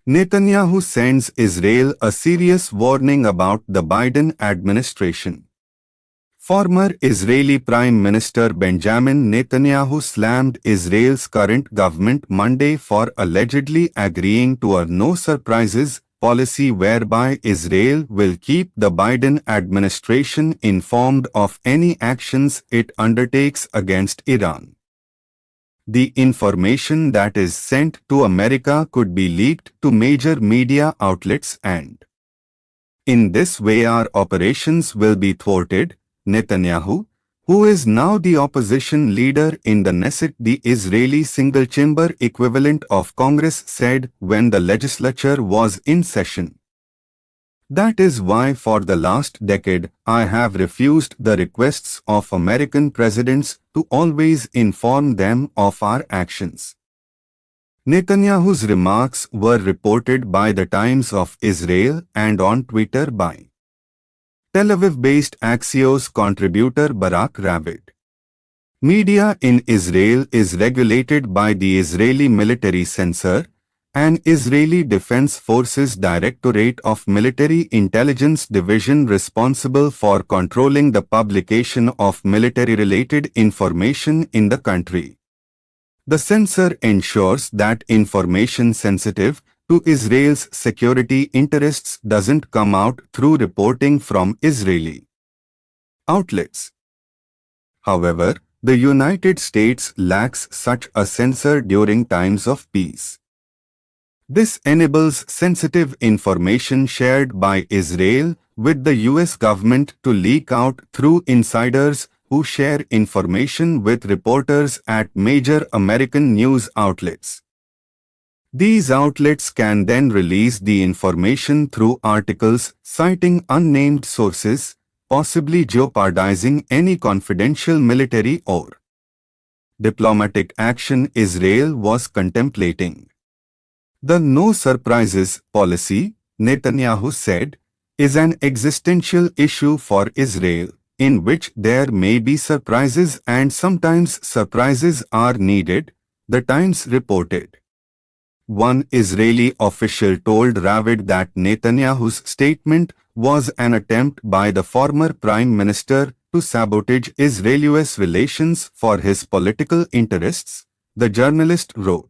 Netanyahu sends Israel a serious warning about the Biden administration. Former Israeli Prime Minister Benjamin Netanyahu slammed Israel's current government Monday for allegedly agreeing to a no-surprises policy whereby Israel will keep the Biden administration informed of any actions it undertakes against Iran. The information that is sent to America could be leaked to major media outlets and in this way our operations will be thwarted, Netanyahu, who is now the opposition leader in the Knesset, the Israeli single-chamber equivalent of Congress, said when the legislature was in session. That is why for the last decade I have refused the requests of American presidents to always inform them of our actions. Netanyahu's remarks were reported by the Times of Israel and on Twitter by Tel Aviv-based Axios contributor Barak Ravid. Media in Israel is regulated by the Israeli Military Censor, an Israeli Defense Forces Directorate of Military Intelligence Division responsible for controlling the publication of military-related information in the country. The censor ensures that information sensitive to Israel's security interests doesn't come out through reporting from Israeli outlets. However, the United States lacks such a censor during times of peace. This enables sensitive information shared by Israel with the US government to leak out through insiders who share information with reporters at major American news outlets. These outlets can then release the information through articles citing unnamed sources, possibly jeopardizing any confidential military or diplomatic action Israel was contemplating. The no surprises policy, Netanyahu said, is an existential issue for Israel, in which there may be surprises and sometimes surprises are needed, the Times reported. One Israeli official told Ravid that Netanyahu's statement was an attempt by the former prime minister to sabotage Israel-US relations for his political interests, the journalist wrote.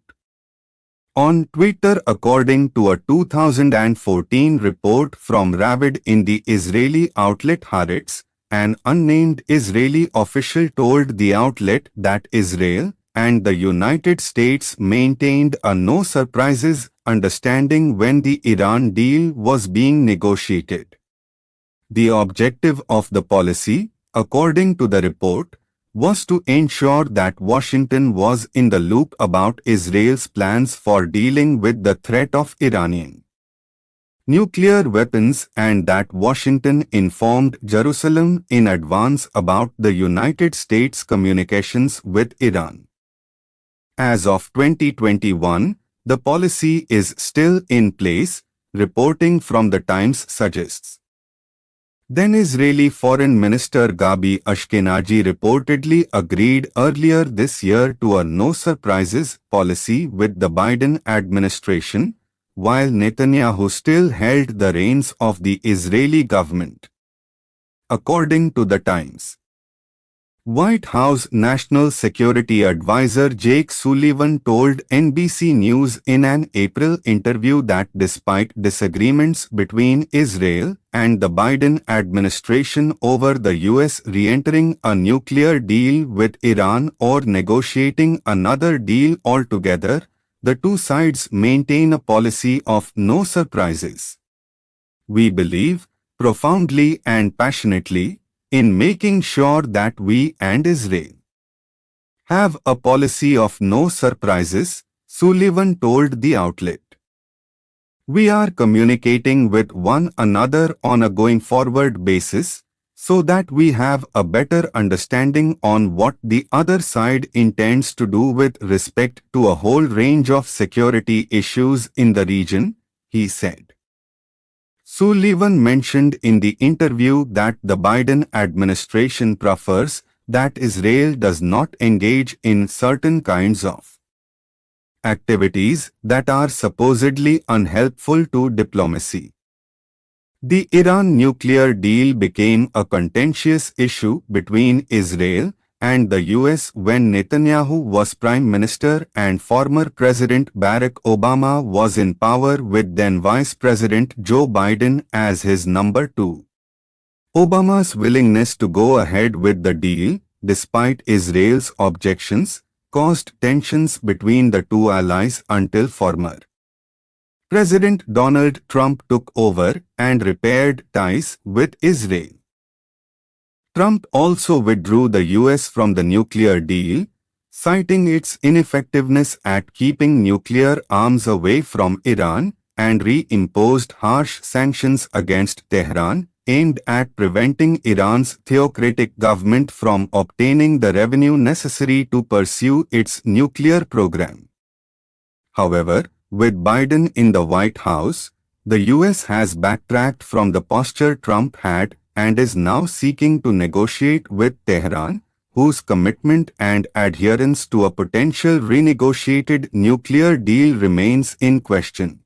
On Twitter, according to a 2014 report from Ravid in the Israeli outlet Haaretz, an unnamed Israeli official told the outlet that Israel and the United States maintained a no-surprises understanding when the Iran deal was being negotiated. The objective of the policy, according to the report, was to ensure that Washington was in the loop about Israel's plans for dealing with the threat of Iranian nuclear weapons and that Washington informed Jerusalem in advance about the United States' communications with Iran. As of 2021, the policy is still in place, reporting from the Times suggests. Then Israeli Foreign Minister Gabi Ashkenazi reportedly agreed earlier this year to a no-surprises policy with the Biden administration, while Netanyahu still held the reins of the Israeli government. According to the Times, White House National Security Advisor Jake Sullivan told NBC News in an April interview that despite disagreements between Israel and the Biden administration over the US re-entering a nuclear deal with Iran or negotiating another deal altogether, the two sides maintain a policy of no surprises. We believe, profoundly and passionately, in making sure that we and Israel have a policy of no surprises, Sullivan told the outlet. We are communicating with one another on a going forward basis, so that we have a better understanding on what the other side intends to do with respect to a whole range of security issues in the region, he said. Sullivan mentioned in the interview that the Biden administration prefers that Israel does not engage in certain kinds of activities that are supposedly unhelpful to diplomacy. The Iran nuclear deal became a contentious issue between Israel and the US when Netanyahu was Prime Minister and former President Barack Obama was in power with then Vice President Joe Biden as his number two. Obama's willingness to go ahead with the deal, despite Israel's objections, caused tensions between the two allies until former President Donald Trump took over and repaired ties with Israel. Trump also withdrew the US from the nuclear deal, citing its ineffectiveness at keeping nuclear arms away from Iran, and reimposed harsh sanctions against Tehran, aimed at preventing Iran's theocratic government from obtaining the revenue necessary to pursue its nuclear program. However, with Biden in the White House, the US has backtracked from the posture Trump had and is now seeking to negotiate with Tehran, whose commitment and adherence to a potential renegotiated nuclear deal remains in question.